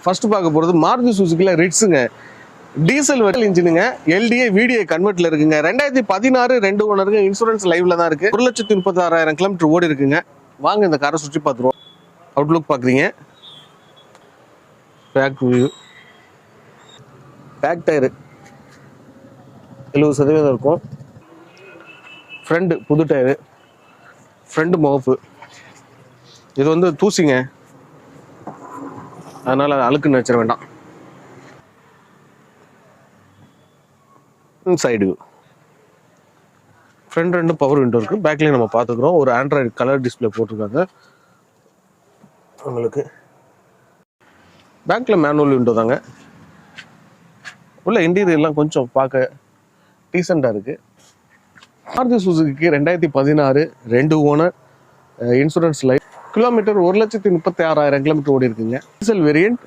First பார்க்க போகிறது Maruti சுசுக்கியில் ரிட்ஸுங்க. Diesel வெட்டல் இன்ஜினுங்க, LDA VDI கன்வெர்ட்ல இருக்குங்க. 2016 2 ஓனருங்க, இன்சூரன்ஸ் லைவ்ல தான் இருக்கு. 1,36,000 கிலோமீட்டர் ஓடி இருக்குங்க. வாங்க இந்த காரை சுற்றி பார்த்துருவோம். அவுட்லுக் பார்க்குறீங்க, பேக் வியூ, பேக் டயரு 70% இருக்கும். ஃப்ரண்ட் புது டயரு, ஃப்ரண்ட் முகப்பு. இது வந்து தூசிங்க, அதனால அழுக்குன்னு வச்சிட வேண்டாம். Side view, front 2 power window இருக்கு. பேக்லேயும் நம்ம பார்த்துக்கிறோம். ஒரு ஆண்ட்ராய்டு கலர் டிஸ்பிளே போட்டிருக்காங்க உங்களுக்கு. பேக்கில் மேனுவல் விண்டோ தாங்க. உள்ள இன்டீரியர்லாம் கொஞ்சம் பார்க்க டீசெண்டாக இருக்கு. மாருதி சுசுகிக்கு 2016 2 owner, insurance life, kilometre 1,36,000 kilometre ஓடி இருக்குங்க. Diesel variant